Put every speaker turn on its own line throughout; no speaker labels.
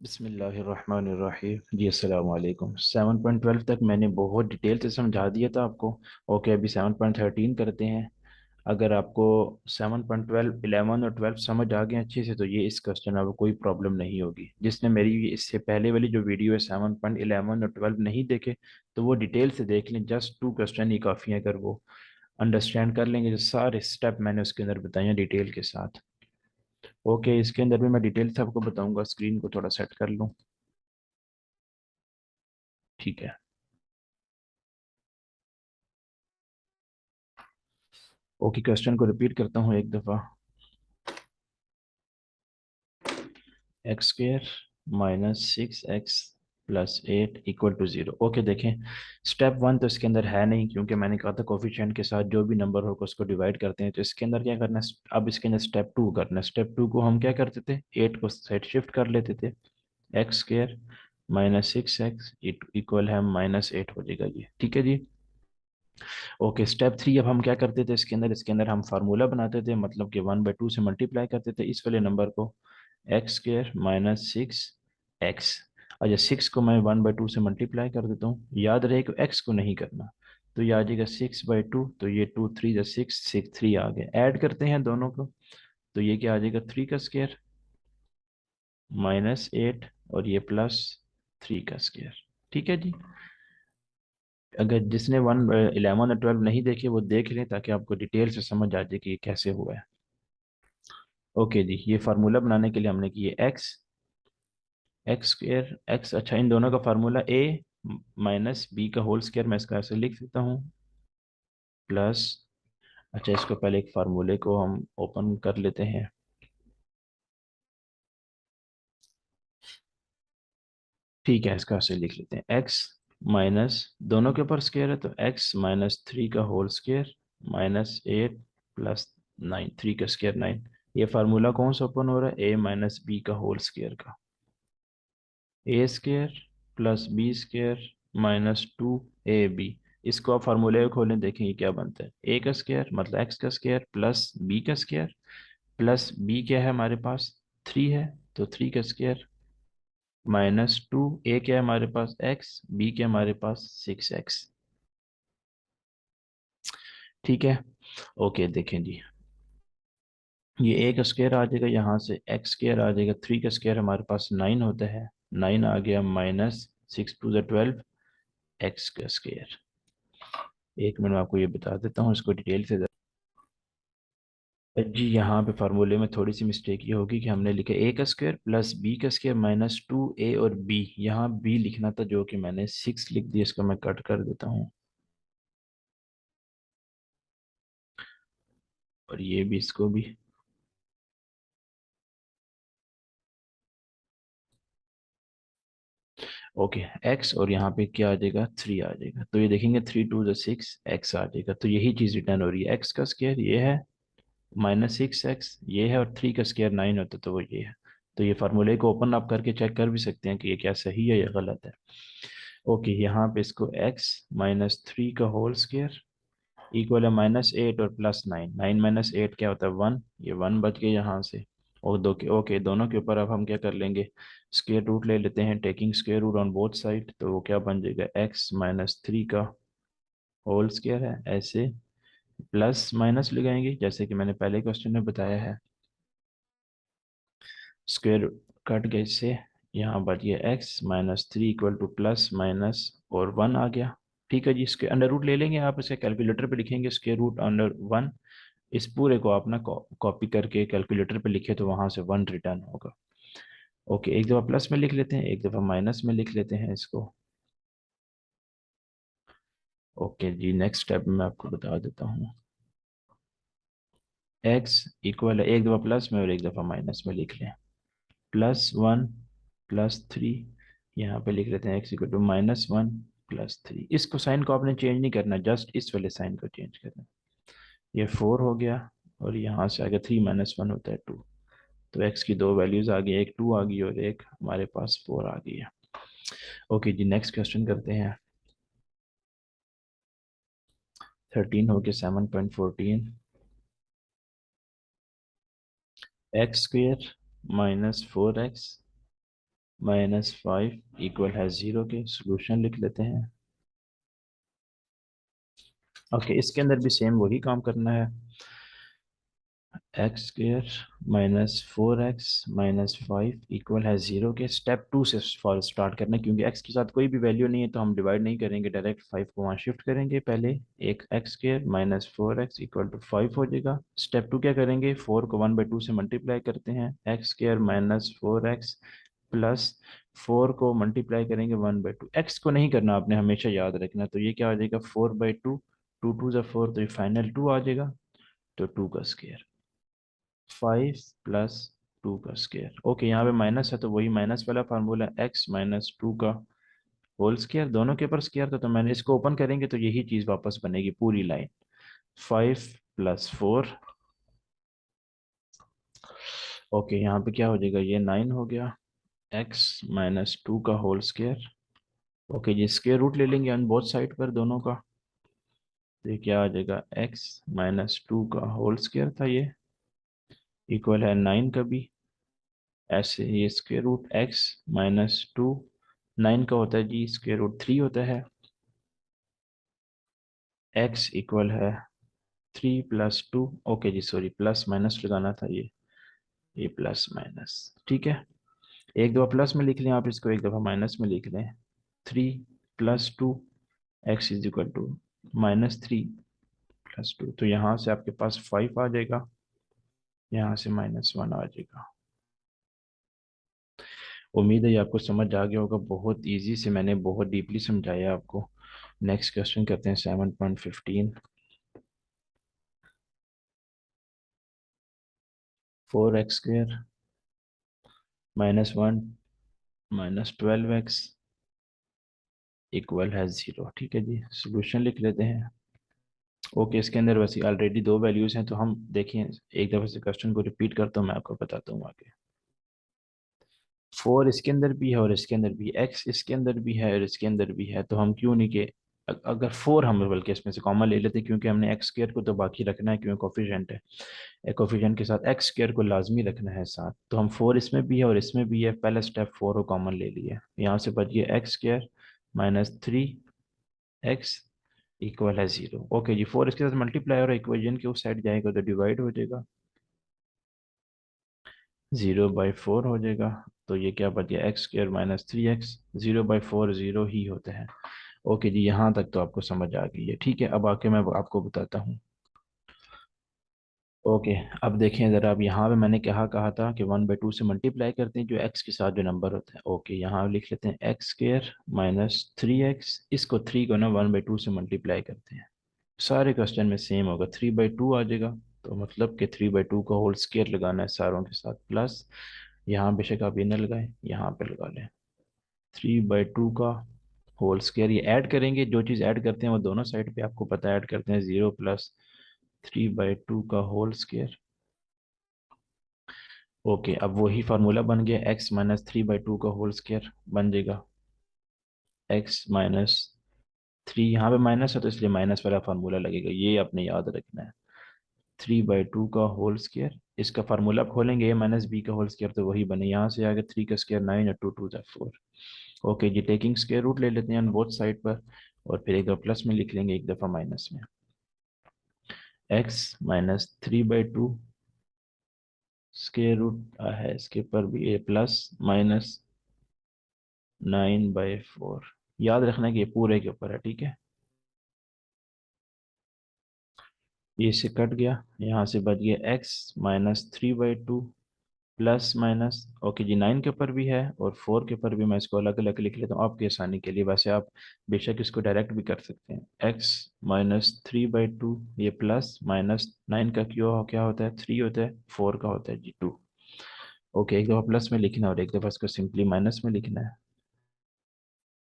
बिस्मिल्लाहिर्रहमानिर्रहीम जी अस्सलाम वालेकुम। 7.12 तक मैंने बहुत डिटेल से समझा दिया था आपको। ओके, अभी 7.13 करते हैं। अगर आपको 7.12 11 और 12 समझ आ गए अच्छे से तो ये इस क्वेश्चन में आपको कोई प्रॉब्लम नहीं होगी। जिसने मेरी इससे पहले वाली जो वीडियो है 7.11 और 12 नहीं देखे तो वो डिटेल से देख लें। जस्ट 2 क्वेश्चन ही काफ़ी हैं, अगर वो अंडरस्टैंड कर लेंगे जो सारे स्टेप मैंने उसके अंदर बताए हैं डिटेल के साथ। ओके, इसके अंदर भी मैं डिटेल से आपको बताऊंगा। स्क्रीन को थोड़ा सेट कर लूँ। ठीक है। ओके, क्वेश्चन को रिपीट करता हूँ एक दफ़ा। X squared minus 6x plus 8 equal to 0। Okay, देखें स्टेप 1 तो इसके अंदर है नहीं, क्योंकि मैंने कहा था कोफिशिएंट के साथ जो भी नंबर होगा उसको डिवाइड करते हैं। तो इसके अंदर क्या करना है, अब इसके अंदर स्टेप 2 करना है। स्टेप 2 को हम क्या करते थे, 8 को साइड शिफ्ट कर लेते थे। X squared minus 6x equal है माइनस 8 हो जाएगा ये। ठीक है जी। ओके, स्टेप 3 अब हम क्या करते थे इसके अंदर हम फार्मूला बनाते थे, मतलब कि 1/2 से मल्टीप्लाई करते थे इस वाले नंबर को। X squared minus 6x। अच्छा, 6 को मैं 1/2 से मल्टीप्लाई कर देता हूँ। याद रहे कि एक्स को नहीं करना। तो ये आ जाएगा 6/2। तो ये 2 3 जा 6 6 3 आ गए। ऐड करते हैं दोनों को। तो ये क्या आ जाएगा, 3 का स्क्वायर माइनस 8 और ये प्लस 3 का स्क्वायर। ठीक है जी। अगर जिसने 11 और 12 नहीं देखे वो देख लें, ताकि आपको डिटेल से समझ आ जाए कि ये कैसे हुआ है। ओके जी, ये फार्मूला बनाने के लिए हमने किए एक्स एक्स स्क्र एक्स। अच्छा, इन दोनों का फार्मूला ए माइनस बी का होल स्क्वायर, मैं इसका ऐसे लिख देता हूँ, प्लस। अच्छा, इसको पहले एक फार्मूले को हम ओपन कर लेते हैं। ठीक है, इसका ऐसे लिख लेते हैं, एक्स माइनस दोनों के ऊपर स्क्वायर है तो एक्स माइनस 3 का होल स्क्वायर माइनस 8 प्लस 9। 3 का स्क्वायर 9। ये फार्मूला कौन सा ओपन हो रहा है, ए माइनस बी का होल स्क्वायर का। A square plus B square minus 2ab। इसको आप फार्मूले को खोलें, देखेंगे क्या बनता है। ए का स्क्वायर मतलब एक्स का स्क्वायर प्लस बी का स्क्वायर, प्लस बी क्या है हमारे पास, 3 है तो 3 का स्क्वायर माइनस 2। ए क्या है हमारे पास, एक्स। बी क्या है हमारे पास, 6x। ठीक है। ओके, देखें जी, ये ए का स्क्वायर आ जाएगा, यहाँ से एक्स स्क्वायर आ जाएगा। 3 का स्क्वायर हमारे पास 9 होता है। 9 आ गया माइनस 6 2 12 एक्स का स्क्वायर। एक मिनट में आपको ये बता देता हूँ इसको डिटेल से। जी, यहाँ पे फार्मूले में थोड़ी सी मिस्टेक ये होगी कि हमने लिखा ए का स्क्वायर प्लस बी का स्क्वायर माइनस 2a और b। यहाँ b लिखना था जो कि मैंने 6 लिख दिया। इसको मैं कट कर देता हूँ और ये भी, इसको भी। ओके, x और यहाँ पे क्या आ जाएगा, 3 आ जाएगा। तो ये देखेंगे 3 2 6 x आ जाएगा। तो यही चीज़ रिटर्न हो रही है, x का स्क्वायर ये है माइनस 6x ये है और 3 का स्क्वायर 9 होता तो वो ये है। तो ये फार्मूले को ओपन आप करके चेक कर भी सकते हैं कि ये क्या सही है या गलत है। ओके, यहाँ पे इसको x माइनस 3 का होल स्क्वायर इक्वल है माइनस 8 और प्लस 9। 9 माइनस 8 क्या होता है, 1। ये 1 बच गए यहाँ से। और दो के ओके, दोनों के ऊपर अब हम क्या कर लेंगे, स्क्वायर रूट ले लेते हैं, taking square root on both side. तो वो क्या बन जाएगा, x माइनस 3 का होल स्क्वायर है ऐसे, प्लस माइनस लगाएंगे जैसे कि मैंने पहले क्वेश्चन में बताया है। स्क्वायर कट गए इससे, यहाँ बच गया x minus 3 equal two plus minus और 1 आ गया। ठीक है जी, इसके अंडर रूट ले लेंगे, आप इसे कैलकुलेटर पे लिखेंगे स्क्वायर रूट अंडर 1। इस पूरे को आप ना कॉपी करके कैलकुलेटर पे लिखे तो वहां से 1 रिटर्न होगा। ओके, एक दफ़ा प्लस में लिख लेते हैं, एक दफ़ा माइनस में लिख लेते हैं इसको। ओके जी, नेक्स्ट स्टेप मैं आपको बता देता हूँ। x इक्वल है, एक दफ़ा प्लस में और एक दफ़ा माइनस में लिख लें। +1 +3, यहाँ पे लिख लेते हैं x इक्वल टू -1 +3। इसको साइन को आपने चेंज नहीं करना, जस्ट इस वाले साइन को चेंज करना। ये 4 हो गया और यहाँ से आगे 3 - 1 होता है 2। तो x की दो वैल्यूज आ गई, एक 2 आ गई और एक हमारे पास 4 आ गई है। ओके जी, नेक्स्ट क्वेश्चन करते हैं। 13 हो गया 7.14। X square minus 4x -5 equal है 0 के। सोल्यूशन लिख लेते हैं। ओके, इसके अंदर भी सेम वही काम करना है। एक्स स्क्र -4x-5 इक्वल है 0 के। स्टेप 2 से फॉर स्टार्ट करना है, क्योंकि x के साथ कोई भी वैल्यू नहीं है तो हम डिवाइड नहीं करेंगे, डायरेक्ट 5 को वहाँ शिफ्ट करेंगे। पहले एक x² -4x इक्वल टू 5 हो जाएगा। स्टेप 2 क्या करेंगे, 4 को 1/2 से मल्टीप्लाई करते हैं। x² -4x प्लस 4 को मल्टीप्लाई करेंगे 1/2। x को नहीं करना, आपने हमेशा याद रखना। तो ये क्या हो जाएगा, 4/2, 2 2 ज़ा 4, तो ये फाइनल 2 आ जाएगा। तो 2 का स्क्वायर, 5 + 2 का स्क्वायर। ओके, यहाँ पे माइनस है तो वही माइनस वाला फार्मूला, x-2 का होल स्क्वायर। दोनों के ऊपर स्क्वायर था तो मैंने इसको ओपन करेंगे तो यही चीज़ वापस बनेगी पूरी लाइन। 5 + 4। ओके, यहाँ पे क्या हो जाएगा, ये 9 हो गया। x-2 का होल स्क्वायर। ओके जी, स्क्वायर रूट ले लेंगे ऑन बोथ साइड पर दोनों का। तो ये क्या आ जाएगा, x-2 का होल स्क्वायर था ये, इक्वल है 9 का भी। ऐसे ये स्क्वायर रूट x-2, 9 का होता है जी स्क्वायर रूट 3 होता है। x इक्वल है 3 + 2। ओके जी, सॉरी प्लस माइनस लगाना था ये प्लस माइनस, ठीक है। एक दफ़ा प्लस में लिख लें आप इसको, एक दफ़ा माइनस में लिख लें। 3 + 2, x इज इक्वल टू -3 + 2। तो यहाँ से आपके पास 5 आ जाएगा, यहाँ से -1 आ जाएगा। उम्मीद है ये आपको समझ आ गया होगा। बहुत इजी से मैंने बहुत डीपली समझाया आपको। नेक्स्ट क्वेश्चन करते हैं 7.15। 4x² -1 -12x इक्वल है 0, ठीक है जी। सोल्यूशन लिख लेते हैं। ओके, इसके अंदर वैसे ऑलरेडी दो वैल्यूज हैं तो हम देखिए, एक दफ़े से क्वेश्चन को रिपीट करता हूँ, मैं आपको बताता हूँ आगे। 4 इसके अंदर भी है और इसके अंदर भी, x इसके अंदर भी है और इसके अंदर भी है, तो हम क्यों नहीं के अगर 4 हम बल्कि इसमें से कॉमन ले लेते, क्योंकि हमने x² को तो बाकी रखना है क्योंकि कोफिशिएंट है। कोफिशिएंट के साथ x² को लाजमी रखना है साथ। तो हम 4 इसमें भी है और इसमें भी है, पहला स्टेप 4 को कॉमन ले लिया। यहाँ से बच गया x² -3x इक्वल है 0। ओके जी, 4 इसके साथ मल्टीप्लाई और इक्वेशन के उस साइड जाएगा तो डिवाइड हो जाएगा, 0/4 हो जाएगा। तो ये क्या बच गया, x² -3x। 0/4 0 ही होता है। ओके जी, यहाँ तक तो आपको समझ आ गई है, ठीक है। अब आके मैं आपको बताता हूँ। ओके, अब देखें ज़रा, अब यहाँ पे मैंने क्या कहा था कि 1/2 से मल्टीप्लाई करते हैं जो x के साथ जो नंबर होता है। ओके, यहाँ लिख लेते हैं x² -3x। इसको 3 को ना 1/2 से मल्टीप्लाई करते हैं। सारे क्वेश्चन में सेम होगा, 3/2 आ जाएगा। तो मतलब कि 3/2 का होल स्क्वायर लगाना है सारों के साथ, प्लस यहाँ बेशक आप ये ना लगाएं, यहाँ पे लगा लें 3/2 का होल स्क्वायर। ये ऐड करेंगे, जो चीज़ ऐड करते हैं वो दोनों साइड पे आपको पता है ऐड करते हैं, 0 + 3/2 का होल स्क्वायर। ओके, अब वही फार्मूला बन गया, x-3/2 का होल स्क्वायर बन जाएगा। x-3, यहाँ पे माइनस है तो इसलिए माइनस वाला फार्मूला लगेगा, ये आपने याद रखना है। 3/2 का होल स्क्वायर, इसका फार्मूला आप खोलेंगे a-b का होल स्क्वायर तो वही बने। यहाँ से आगे 3 का स्क्वायर 9 और 2 2 ज़ा 4। ओके जी, टेकिंग स्क्वायर रूट ले लेते हैं ऑन बोथ साइड पर, और फिर एक दफ़ा प्लस में लिख लेंगे, एक दफ़ा माइनस में। x-3/2 स्क्वायर रूट है इसके ऊपर भी a प्लस माइनस 9/4। याद रखना कि ये पूरे के ऊपर है, ठीक है। ये से कट गया, यहाँ से बच गया x-3/2 प्लस माइनस। ओके जी, 9 के ऊपर भी है और 4 के ऊपर भी। मैं इसको अलग अलग लिख लेता हूँ आपकी आसानी के लिए, वैसे आप बेशक इसको डायरेक्ट भी कर सकते हैं। x-3/2, ये प्लस माइनस 9 का क्यों क्या होता है, 3 होता है, 4 का होता है जी 2। ओके, एक दफ़ा प्लस में लिखना है और एक दफ़ा इसको सिंपली माइनस में लिखना है।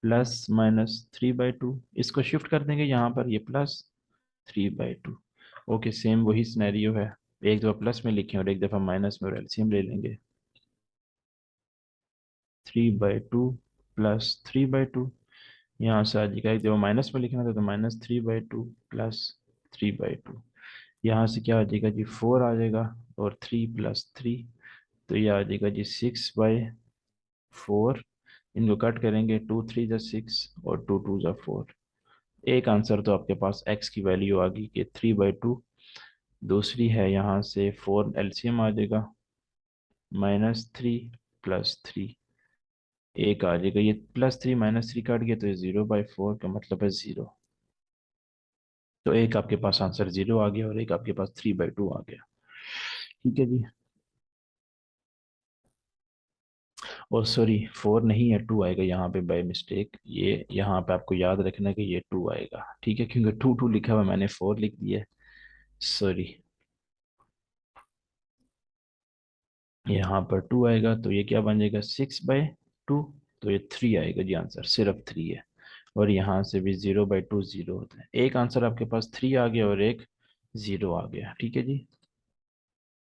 +-3/2, इसको शिफ्ट कर देंगे यहाँ पर, ये +3/2। ओके, सेम वही सिनेरियो है, एक दफ़ा प्लस में लिखें और एक दफ़ा माइनस में, और एलसीएम ले लेंगे। 3/2 +3/2, यहाँ से आ जाएगा, एक दफ़ा माइनस में लिखना था तो -3/2 +3/2। यहाँ से क्या आ जाएगा जी, 4 आ जाएगा और 3 + 3, तो ये आ जाएगा जी 6/4। 4, इनको कट करेंगे, 2 3 × 6 और 2 2 × 4। एक आंसर तो आपके पास एक्स की वैल्यू आ गई कि 3/2। दूसरी है यहाँ से 4 एलसीएम आ जाएगा, -3 +3, एक आ जाएगा, ये +3 -3 काट गया तो ये 0/4 का मतलब है 0। तो एक आपके पास आंसर 0 आ गया और एक आपके पास 3/2 आ गया। ठीक है जी। और सॉरी, 4 नहीं है, 2 आएगा यहाँ पे बाय मिस्टेक। ये यहाँ पे आपको याद रखना है कि ये 2 आएगा, ठीक है, क्योंकि 2 2 लिखा हुआ है, मैंने 4 लिख दिया है। सॉरी, यहाँ पर 2 आएगा तो ये क्या बन जाएगा, 6/2। तो ये 3 आएगा जी, आंसर सिर्फ 3 है। और यहाँ से भी 0/2 0 होता है। एक आंसर आपके पास 3 आ गया और एक 0 आ गया। ठीक है जी।